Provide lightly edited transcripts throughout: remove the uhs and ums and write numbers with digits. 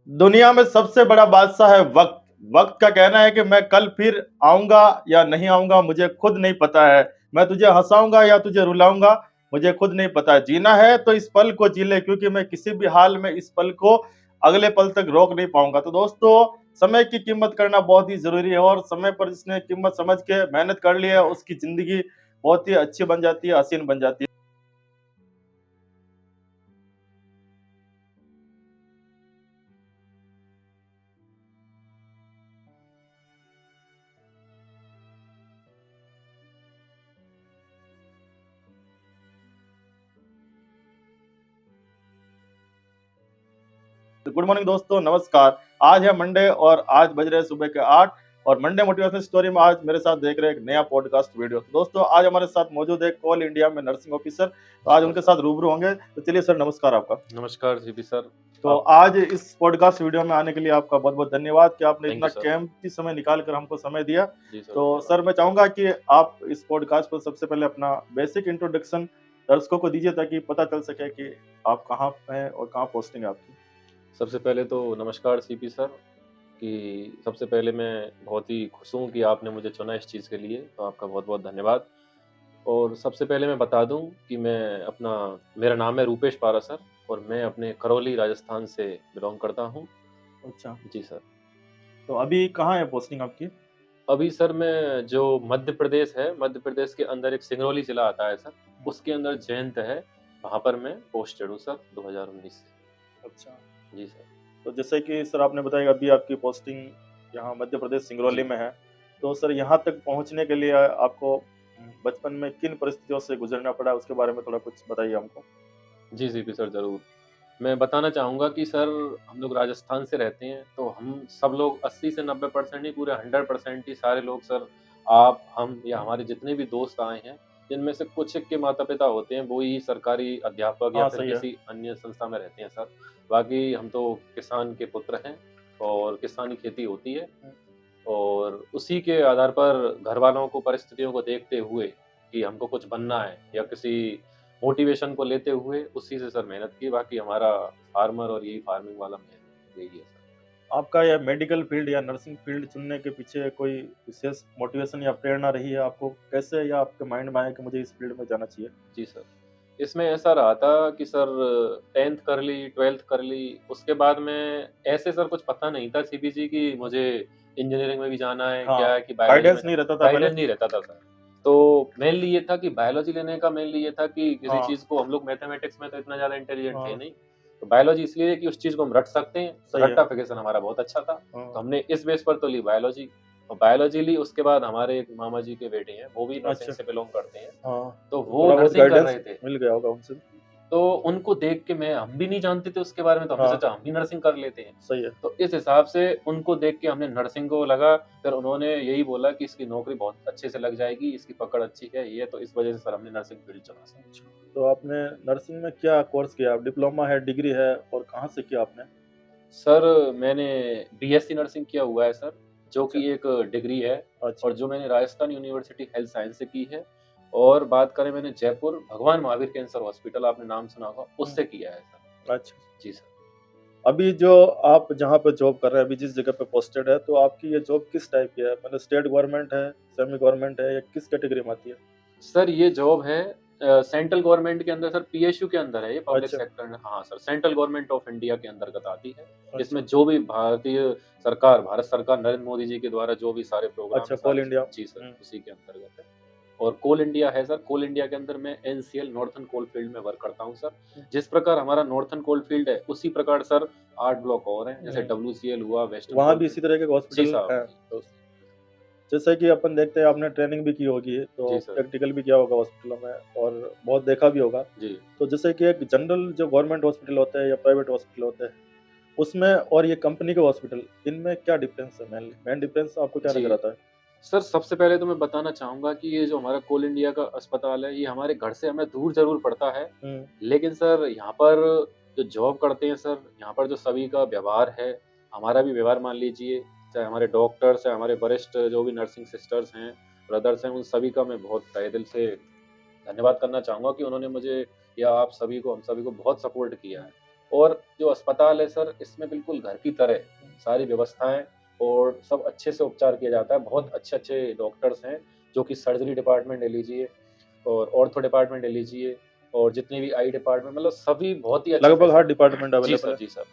दुनिया में सबसे बड़ा बादशाह है वक्त। वक्त का कहना है कि मैं कल फिर आऊंगा या नहीं आऊंगा मुझे खुद नहीं पता है। मैं तुझे हंसाऊंगा या तुझे रुलाऊंगा मुझे खुद नहीं पता है। जीना है तो इस पल को जी ले, क्योंकि मैं किसी भी हाल में इस पल को अगले पल तक रोक नहीं पाऊंगा। तो दोस्तों, समय की कीमत करना बहुत ही जरूरी है, और समय पर जिसने कीमत समझ के मेहनत कर ली है उसकी जिंदगी बहुत ही अच्छी बन जाती है, हसीन बन जाती है। गुड मॉर्निंग दोस्तों, नमस्कार। आज है मंडे और आज बज रहे हैं सुबह के 8। और मंडे मोटिवेशनल स्टोरी में आज मेरे साथ देख रहे हैं एक नया पॉडकास्ट वीडियो। तो दोस्तों, आज हमारे साथ मौजूद है कोल इंडिया में नर्सिंग ऑफिसर। तो आज नमस्कार उनके सर। साथ रूबरू होंगे। तो चलिए सर, नमस्कार आपका। नमस्कार जीपी सर। तो आप आज इस पॉडकास्ट वीडियो में आने के लिए आपका बहुत बहुत धन्यवाद कि आपने थैंक इतना यू सर। कीमती समय निकाल कर हमको समय दिया। जी सर, तो धन्यवाद। सर, मैं चाहूंगा कि आप इस पॉडकास्ट पर सबसे पहले अपना बेसिक इंट्रोडक्शन दर्शकों को दीजिए, ताकि पता चल सके कि आप कहाँ हैं और कहाँ पोस्टिंग है आपकी। सबसे पहले तो नमस्कार सीपी सर, कि सबसे पहले मैं बहुत ही खुश हूँ कि आपने मुझे चुना इस चीज़ के लिए, तो आपका बहुत-बहुत धन्यवाद। और सबसे पहले मैं बता दूँ कि मेरा नाम है रूपेश पारा सर, और मैं अपने करौली राजस्थान से बिलॉन्ग करता हूँ। अच्छा, जी सर। तो अभी कहाँ है पोस्टिंग आपकी? अभी सर मैं जो मध्य प्रदेश है, मध्य प्रदेश के अंदर एक सिंगरौली जिला आता है सर, उसके अंदर जयंत है, वहाँ पर मैं पोस्टेड हूँ सर 2019 से। अच्छा, जी सर। तो जैसे कि सर आपने बताया अभी आपकी पोस्टिंग यहाँ मध्य प्रदेश सिंगरौली जी। में है। तो सर, यहाँ तक पहुँचने के लिए आपको बचपन में किन परिस्थितियों से गुजरना पड़ा, उसके बारे में थोड़ा कुछ बताइए हमको। जी, जी, सर ज़रूर। मैं बताना चाहूँगा कि सर हम लोग राजस्थान से रहते हैं, तो हम सब लोग 80 से 90% नहीं, पूरे 100% ही सारे लोग सर, आप, हम या हमारे जितने भी दोस्त आए हैं, जिनमें से कुछ के माता-पिता होते हैं, वो ही सरकारी अध्यापक या हाँ, फिर सही है। किसी अन्य संस्था में रहते हैं सर। बाकी हम तो किसान के पुत्र हैं, और किसानी खेती होती है, और उसी के आधार पर घरवालों को, परिस्थितियों को देखते हुए कि हमको कुछ बनना है या किसी मोटिवेशन को लेते हुए उसी से सर मेहनत की। बाकी हमारा फार्मर और यही फार्मिंग वाला मेहनत यही है सर। आपका यह मेडिकल फील्ड या नर्सिंग फील्ड चुनने के पीछे कोई विशेष मोटिवेशन या प्रेरणा रही है आपको? कैसे या आपके माइंड में आया कि मुझे इस फील्ड में जाना चाहिए? जी सर। इसमें ऐसा रहा था कि सर 10th कर ली, 12th कर ली, उसके बाद में ऐसे सर कुछ पता नहीं था सीबीजी कि मुझे इंजीनियरिंग में भी जाना है, हाँ, क्या है कि बायोलॉजी में गाइडेंस नहीं रहता था पहले? गाइडेंस नहीं रहता था सर। तो मेनली ये था कि बायोलॉजी लेने का मेनली ये था कि किसी हाँ, चीज़ को, हम लोग मैथमेटिक्स में तो इतना ज़्यादा इंटेलिजेंट थे हाँ, नहीं, तो बायोलॉजी इसलिए है कि उस चीज़ को हम रट सकते हैं, सही है। रट्टाफिकेशन हमारा बहुत अच्छा था, हाँ, तो हमने इस बेस पर तो ली बायोलॉजी। और बायोलॉजी ली, उसके बाद हमारे एक मामा जी के बेटे हैं, वो भी नर्सिंग अच्छा, से बिलॉन्ग करते हैं, हाँ, तो तो वो थोड़ा बहुत नर्सिंग कर गाइडेंस रहे थे। मिल गया होगा उनसे। तो उनको देख के हम भी नहीं जानते थे उसके बारे में, तो हमने हाँ, सोचा हम भी नर्सिंग कर लेते हैं। सही है। तो इस हिसाब से उनको देख के हमने नर्सिंग को लगा, फिर उन्होंने यही बोला कि इसकी नौकरी बहुत अच्छे से लग जाएगी, इसकी पकड़ अच्छी है, ये तो इस वजह से सर हमने नर्सिंग फील्ड चुना सर। अच्छा, तो आपने नर्सिंग में क्या कोर्स किया? डिप्लोमा है, डिग्री है, और कहाँ से किया आपने? सर मैंने बीएससी नर्सिंग किया हुआ है सर, जो अच्छा, कि एक डिग्री है, अच्छा, और जो मैंने राजस्थान यूनिवर्सिटी हेल्थ साइंस से की है। और बात करें, मैंने जयपुर भगवान महावीर कैंसर हॉस्पिटल, आपने नाम सुना होगा, हुँ, उससे किया है सर। अच्छा। जी सर। अभी जो आप जहाँ पे जॉब कर रहे हैं, अभी जिस जगह पे पोस्टेड है, तो आपकी ये जॉब किस टाइप की है? मतलब स्टेट गवर्नमेंट है, सेमी गवर्नमेंट है, या किस कैटेगरी में आती है? सर ये जॉब है सेंट्रल गवर्नमेंट के अंदर सर, पीएसयू के अंदर है ये, पब्लिक अच्छा, सेक्टर में। हाँ sir, central government of India के अंतर्गत आती है। अच्छा, इसमें जो भी भारत सरकार नरेंद्र मोदी जी के द्वारा जो भी सारे प्रोग्राम अच्छा, है कोल सारे, इंडिया। जी सर, हुँ, उसी के अंतर्गत है। और कोल इंडिया है सर, कोल इंडिया के अंदर मैं एनसीएल नॉर्थर्न कोल फील्ड में वर्क करता हूँ सर। हुँ, जिस प्रकार हमारा नॉर्थर्न कोल फील्ड है, उसी प्रकार सर 8 ब्लॉक और हैं, जैसे हुँ। डब्ल्यूसीएल हुआ, वेस्टर्न वहाँ कोल भी फील्ड। इसी तरह के जी हॉस्पिटल साहब। हैं। तो जैसे कि अपन देखते हैं, आपने ट्रेनिंग भी की होगी, तो जी सर। प्रैक्टिकल भी किया होगा हॉस्पिटलों में, और बहुत देखा भी होगा। जी। तो जैसे कि एक जनरल जो गवर्नमेंट हॉस्पिटल होते हैं या प्राइवेट हॉस्पिटल होते हैं, उसमें और ये कंपनी के हॉस्पिटल, इनमें क्या डिफरेंस है? मेन डिफरेंस आपको क्या जी। नज़र आता है? सर, सबसे पहले तो मैं बताना चाहूँगा कि ये जो हमारा कोल इंडिया का अस्पताल है, ये हमारे घर से हमें दूर ज़रूर पड़ता है। हुँ, लेकिन सर यहाँ पर जो जॉब करते हैं सर, यहाँ पर जो सभी का व्यवहार है, हमारा भी व्यवहार मान लीजिए, चाहे हमारे डॉक्टर्स, चाहे हमारे वरिष्ठ जो भी नर्सिंग सिस्टर्स हैं, ब्रदर्स हैं, उन सभी का मैं बहुत तहे दिल से धन्यवाद करना चाहूँगा कि उन्होंने मुझे या आप सभी को, हम सभी को बहुत सपोर्ट किया हुँ। है। और जो अस्पताल है सर, इसमें बिल्कुल घर की तरह सारी व्यवस्थाएं और सब अच्छे से उपचार किया जाता है। बहुत अच्छे-अच्छे डॉक्टर्स हैं, जो कि सर्जरी डिपार्टमेंट ले लीजिए और ऑर्थो डिपार्टमेंट ले लीजिए और जितनी भी आई डिपार्टमेंट, मतलब सभी बहुत ही अच्छी लगभग हर फैसिलिटी। डिपार्टमेंट जी अवेलेबल सर, है। जी सर।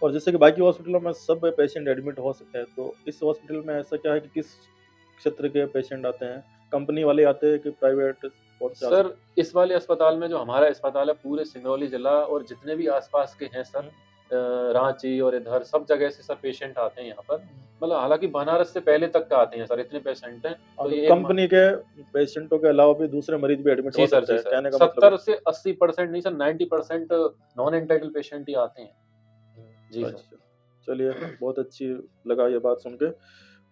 और जैसे कि बाकी हॉस्पिटलों में सब पेशेंट एडमिट हो सकते हैं, तो इस हॉस्पिटल में ऐसा क्या है कि किस क्षेत्र के पेशेंट आते हैं? कंपनी वाले आते हैं कि प्राइवेट कौन से आ सकते सर, इस वाले अस्पताल में जो हमारा अस्पताल है, पूरे सिंगरौली जिला और जितने भी आस-पास के हैं सर, हैं? रांची और इधर सब जगह से सर पेशेंट आते हैं यहाँ पर। मतलब हालाँकि बनारस से पहले तक का आते हैं सर, इतने पेशेंट हैं। हाँ, तो तो ये एक कंपनी के पेशेंटों के अलावा भी दूसरे मरीज भी एडमिट जी हो सर, सकते जी हैं, सर। कहने का मतलब 70 है। से 80% नहीं सर, 90% नॉन एंटाइटल पेशेंट ही आते हैं। जी सर। अच्छा, चलिए बहुत अच्छी लगा ये बात सुन के।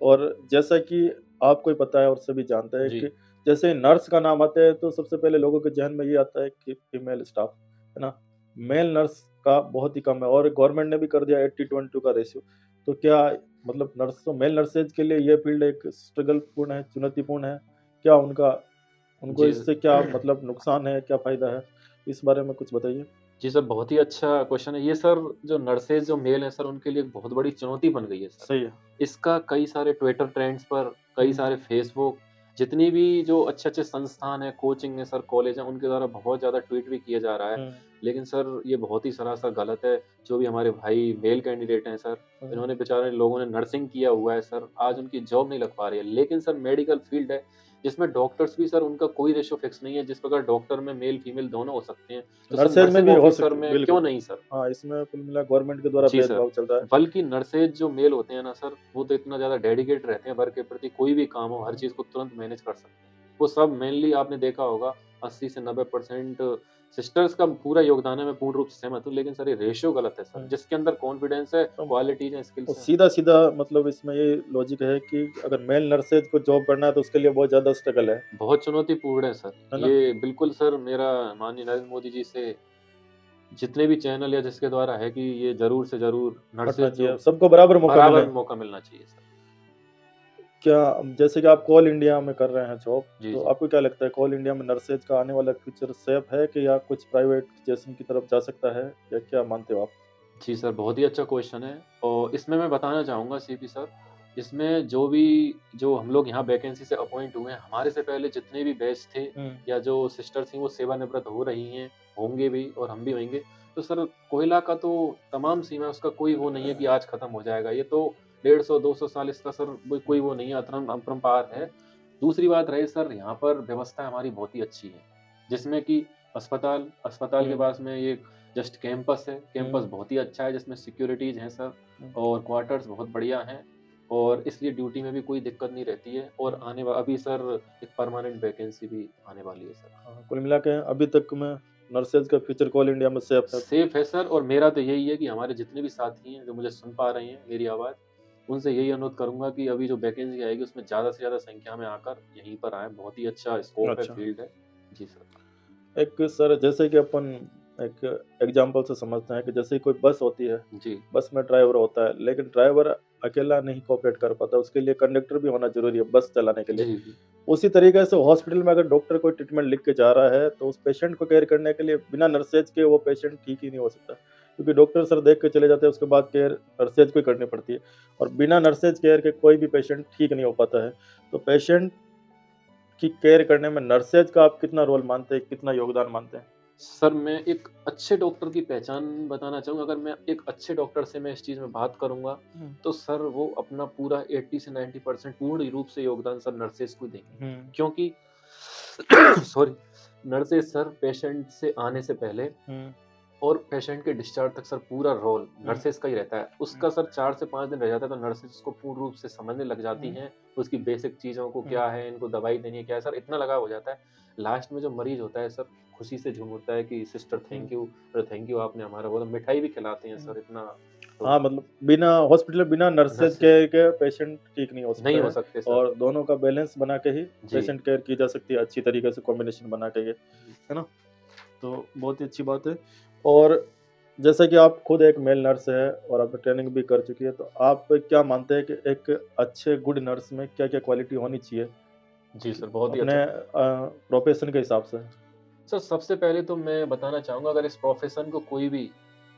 और जैसा कि आपको ही पता है और सभी जानते हैं जी। कि जैसे नर्स का नाम आता है तो सबसे पहले लोगों के ज़हन में ये आता है कि फीमेल स्टाफ, है ना? मेल नर्स का बहुत ही कम है और गवर्नमेंट ने भी कर दिया 80-20 का रेशियो। तो क्या मतलब नर्सों मेल नर्सेज के लिए ये फील्ड एक स्ट्रगल पूर्ण है, चुनौतीपूर्ण है? क्या उनको जी। इससे क्या मतलब नुकसान है, क्या फ़ायदा है? इस बारे में कुछ बताइए। जी सर, बहुत ही अच्छा क्वेश्चन है। ये सर जो नर्सेज़ जो मेल हैं सर, उनके लिए एक बहुत बड़ी चुनौती बन गई है सर। सही है। इसका कई सारे ट्विटर ट्रेंड्स पर, कई हुँ, सारे फ़ेसबुक, जितनी भी जो अच्छे-अच्छे संस्थान हैं, कोचिंग है सर, कॉलेज हैं, उनके द्वारा बहुत ज़्यादा ट्वीट भी किया जा रहा है। हुँ, लेकिन सर ये बहुत ही सरासर गलत है। जो भी हमारे भाई मेल कैंडिडेट हैं सर, हुँ। इन्होंने बेचारे लोगों ने नर्सिंग किया हुआ है सर, आज उनकी जॉब नहीं लग पा रही है। लेकिन सर मेडिकल फ़ील्ड है, जिसमें डॉक्टर्स भी सर उनका कोई रेशियो फ़िक्स नहीं है, जिस प्रकार डॉक्टर में मेल, फीमेल दोनों हो सकते हैं। तो सर नर्सेज में नर्सिंग भी हो ऑफ़िसर सकती है, में बिल्कुल। क्यों नहीं सर? हाँ, इसमें कुल मिला गवर्नमेंट के द्वारा जी सर। भेदभाव चल रहा है। बल्कि नर्सेज़ जो मेल होते हैं ना सर, वो तो इतना ज़्यादा डेडिकेट रहते हैं वर्क के प्रति, कोई भी काम हो, हर चीज़ को तुरंत मैनेज कर सकते हैं। वो सब मेनली आपने देखा होगा 80 से 90% सिस्टर्स का पूरा योगदान है, मैं पूर्ण रूप से सहमत हूँ, लेकिन सर ये रेशियो गलत है सर। हुँ। जिसके अंदर कॉन्फिडेंस है, तो क्वालिटीज़ हैं, तो स्किल्स हैं। सीधा-सीधा मतलब इसमें ये लॉजिक है कि अगर मेल नर्सेज को जॉब करना है तो उसके लिए बहुत ज़्यादा स्ट्रगल बहुत चुनौतीपूर्ण है सर। है ना? ये बिल्कुल सर मेरा माननीय नरेंद्र मोदी जी से जितने भी चैनल या जिसके द्वारा है कि ये ज़रूर से ज़रूर हटना नर्सेज़ जो चाहिए, सबको बराबर मौका बराबर मिले। मौका मिलना चाहिए सर। क्या जैसे कि आप कोल इंडिया में कर रहे हैं जॉब, जी, तो जी। आपको क्या लगता है कोल इंडिया में नर्सेज का आने वाला फ्यूचर सेफ है कि या कुछ प्राइवेटाइजेशन की तरफ जा सकता है या क्या मानते हो आप? जी सर, बहुत ही अच्छा क्वेश्चन है और इसमें मैं बताना चाहूँगा सीपी सर, इसमें जो हम लोग यहाँ वैकेंसी से अपॉइंट हुए हैं, हमारे से पहले जितने भी बैच थे हुँ, या जो सिस्टर थीं, वो सेवानिवृत्त हो रही हैं, होंगे भी और हम भी होंगे। तो सर कोयला का तो तमाम सीमा है, उसका कोई वो नहीं है कि आज खत्म हो जाएगा। ये तो 150-200 साल इसका सर कोई वो नहीं है, अपरंपार है। दूसरी बात रही सर, यहाँ पर व्यवस्था हमारी बहुत ही अच्छी है, जिसमें कि अस्पताल के हुँ, पास में ये जस्ट कैंपस है, कैंपस हुँ, बहुत ही अच्छा है जिसमें सिक्योरिटीज़ हैं सर हुँ, और क्वार्टर्स बहुत बढ़िया हैं और इसलिए ड्यूटी में भी कोई दिक्कत नहीं रहती है और हुँ। अभी सर एक परमानेंट वैकेंसी भी आने वाली है सर। हाँ, कुल मिला के अभी तक में नर्सेज का फ्यूचर कोल इंडिया में सेफ है। सेफ है सर और मेरा तो यही है कि हमारे जितने भी साथी हैं जो मुझे सुन पा रहे हैं मेरी आवाज़, उनसे यही अनुरोध करूँगा कि अभी जो वैकेंसी आएगी उसमें ज़्यादा से ज़्यादा संख्या में आकर यहीं पर आएँ, बहुत ही अच्छा स्कोप है, अच्छा। फील्ड है। जी सर। एक सर जैसे कि अपन एक एग्जांपल से समझते हैं कि जैसे कोई बस होती है, जी। बस में ड्राइवर होता है, लेकिन ड्राइवर अकेला नहीं कोऑपरेट कर पाता, उसके लिए कंडक्टर भी होना ज़रूरी है बस चलाने के लिए। जी, जी। उसी तरीके से हॉस्पिटल में अगर डॉक्टर कोई ट्रीटमेंट लिख के जा रहा है, तो उस पेशेंट को केयर करने के लिए बिना नर्सेज के वो पेशेंट ठीक ही नहीं हो सकता। क्योंकि डॉक्टर सर देख के चले जाते हैं, उसके बाद केयर नर्सेज को ही करनी पड़ती है और बिना नर्सेज केयर के कोई भी पेशेंट ठीक नहीं हो पाता है। तो पेशेंट की केयर करने में नर्सेज का आप कितना रोल मानते हैं, कितना योगदान मानते हैं? सर, मैं एक अच्छे डॉक्टर की पहचान बताना चाहूँगा, अगर मैं एक अच्छे डॉक्टर से मैं इस चीज़ में बात करूँगा, हुँ, तो सर वो अपना पूरा 80 से 90% पूर्ण रूप से योगदान सर नर्सेज़ को देंगे। हुँ, क्योंकि सॉरी, नर्सेज़ सर पेशेंट से आने से पहले हुँ, और पेशेंट के डिस्चार्ज तक सर पूरा रोल हुँ, नर्सेज़ का ही रहता है। हुँ, उसका सर 4 से 5 दिन रह जाता है, तो नर्सेज़ उसको पूर्ण रूप से समझने लग जाती हुँ, हैं, उसकी बेसिक चीज़ों को हुँ, क्या है, इनको दवाई देनी है, क्या है, सर इतना लगाव हो जाता है। लास्ट में जो मरीज़ होता है सर, खुशी से झूम उठता है कि सिस्टर हुँ, थैंक यू, अरे थैंक यू आपने हमारा वो मिठाई भी खिलाते हैं हुँ। सर इतना तो हाँ, मतलब बिना हॉस्पिटल बिना नर्सेज नर्सेज़ केयर के पेशेंट ठीक नहीं हो नहीं सकता हो है सकते सर। और दोनों का बैलेंस बना के ही जी, पेशेंट केयर की जा सकती है अच्छी तरीके से कॉम्बिनेशन बना के ये, जी। है ना? तो बहुत ही अच्छी बात है और जैसा कि आप खुद एक मेल नर्स है और आपने ट्रेनिंग भी कर चुकी है, तो आप क्या मानते हैं कि एक अच्छे गुड नर्स में क्या-क्या क्वालिटी होनी चाहिए जी कि सर, बहुत ही अपने अच्छा। प्रोफेशन के हिसाब से? सर सबसे पहले तो मैं बताना चाहूँगा अगर इस प्रोफ़ेशन को कोई भी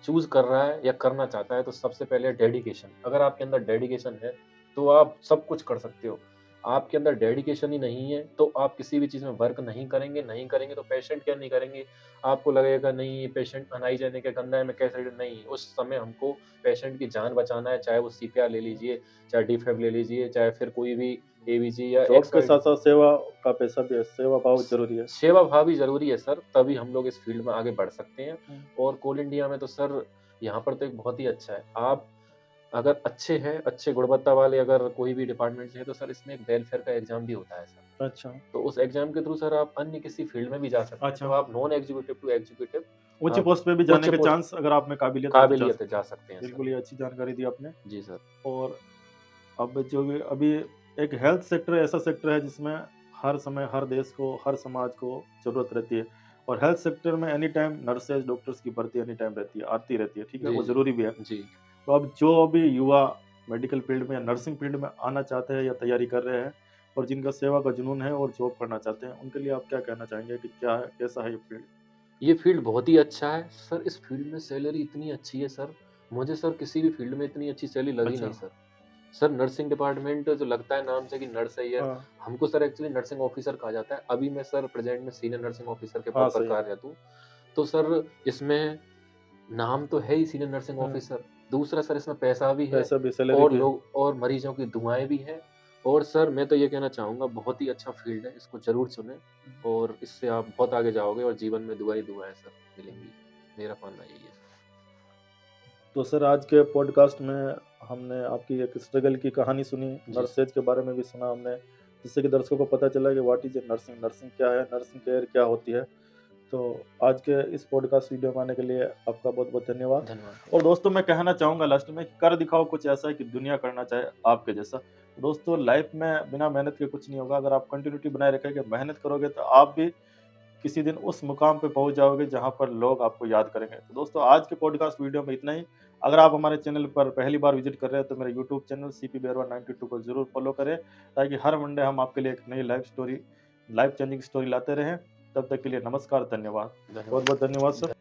चूज़ कर रहा है या करना चाहता है तो सबसे पहले डेडिकेशन। अगर आपके अंदर डेडिकेशन है, तो आप सब कुछ कर सकते हो। आपके अंदर डेडिकेशन ही नहीं है, तो आप किसी भी चीज़ में वर्क नहीं करेंगे तो पेशेंट क्या नहीं करेंगे। आपको लगेगा नहीं ये पेशेंट अनहाइजेनिक है, गंदा है, मैं कैसे नहीं, उस समय हमको पेशेंट की जान बचाना है, चाहे वो सीपीआर ले लीजिए, चाहे डीफैब ले लीजिए, चाहे फिर कोई भी एबीजी या जॉब के एक्सआरटी। साथ-साथ सेवा का पैसा भी है, सेवा भाव ज़रूरी है। सेवा भाव भी ज़रूरी है सर, तभी हम लोग इस फ़ील्ड में आगे बढ़ सकते हैं। हुँ। और कोल इंडिया में तो सर यहाँ पर तो एक बहुत ही अच्छा है। आप अगर अच्छे हैं, अच्छे गुणवत्ता वाले अगर कोई भी डिपार्टमेंट से है, तो सर इसमें एक वेलफेयर का एग्ज़ाम भी होता है सर। अच्छा, तो उस एग्ज़ाम के थ्रू सर आप अन्य किसी फ़ील्ड में भी जा सकते हैं। तो अच्छा। आप नॉन एग्जीक्यूटिव टू एग्जीक्यूटिव ऊँची आप पोस्ट पे भी जाने उच्च के पोस्ट चांस अगर आप में काबिलियत है तो जा काबिलियत है, सकते जा हैं। सकते हैं सर। बिल्कुल, ये अच्छी जानकारी दी आपने। जी सर। और अब जो भी अभी एक हेल्थ सेक्टर ऐसा सेक्टर है जिसमें हर समय, हर देश को, हर समाज को ज़रूरत रहती है। और हेल्थ सेक्टर में एनी टाइम नर्सेज़, डॉक्टर्स की भर्ती एनी टाइम रहती है, आती रहती है, ठीक है? जी, वो जी। ज़रूरी भी है। जी। तो अब जो अभी युवा मेडिकल फील्ड में या नर्सिंग फील्ड में आना चाहते हैं या तैयारी कर रहे हैं और जिनका सेवा का जुनून है और जॉब करना चाहते हैं, उनके लिए आप क्या कहना चाहेंगे कि क्या है, कैसा है ये फील्ड? ये फ़ील्ड बहुत ही अच्छा है। सर इस फ़ील्ड में सैलरी इतनी अच्छी है सर, मुझे सर किसी भी फ़ील्ड में इतनी अच्छी सैलरी लगी अच्छा, नहीं सर। सर नर्सिंग डिपार्टमेंट जो लगता है नाम से कि नर्स है यार, हाँ, हमको सर एक्चुअली नर्सिंग ऑफिसर कहा जाता है। अभी मैं सर प्रेज़ेंट में सीनियर नर्सिंग ऑफिसर के हाँ, पद पर सही है। कार्यरत हूँ। तो सर इसमें नाम तो है ही सीनियर नर्सिंग हुँ, ऑफिसर, दूसरा सर इसमें पैसा भी है पैसा भी, सैलरी और भी है। लोग और मरीजों की दुआएँ भी हैं। और सर मैं तो ये कहना चाहूँगा बहुत ही अच्छा फ़ील्ड है, इसको ज़रूर चुनें और इससे आप बहुत आगे जाओगे और जीवन में दुआ ही दुआ है सर मिलेंगी। मेरा मानना यही है। तो सर आज के पॉडकास्ट में हमने आपकी एक स्ट्रगल की कहानी सुनी, जी सर। नर्सेज के बारे में भी सुना हमने, जिससे कि दर्शकों को पता चला कि what is a nursing, nursing क्या है, नर्सिंग केयर क्या होती है। तो आज के इस पॉडकास्ट वीडियो में आने के लिए आपका बहुत-बहुत धन्यवाद। धन्यवाद। और दोस्तों मैं कहना चाहूँगा लास्ट में कि कर दिखाओ कुछ ऐसा है कि दुनिया करना चाहे आपके जैसा। दोस्तों लाइफ में बिना मेहनत के कुछ नहीं होगा, अगर आप कंटिन्यूटी बनाए रखेंगे, मेहनत करोगे तो आप भी किसी दिन उस मुकाम पे पहुँच जाओगे जहाँ पर लोग आपको याद करेंगे। तो दोस्तों आज के पॉडकास्ट वीडियो में इतना ही। अगर आप हमारे चैनल पर पहली बार विज़िट कर रहे हैं तो मेरे यूट्यूब चैनल सीपी बेरवा 92 को ज़रूर फ़ॉलो करें, ताकि हर मंडे हम आपके लिए एक नई लाइफ़ चेंजिंग स्टोरी लाते रहें। तब तक के लिए नमस्कार, धन्यवाद। धन्यवाद। बहुत-बहुत धन्यवाद सर।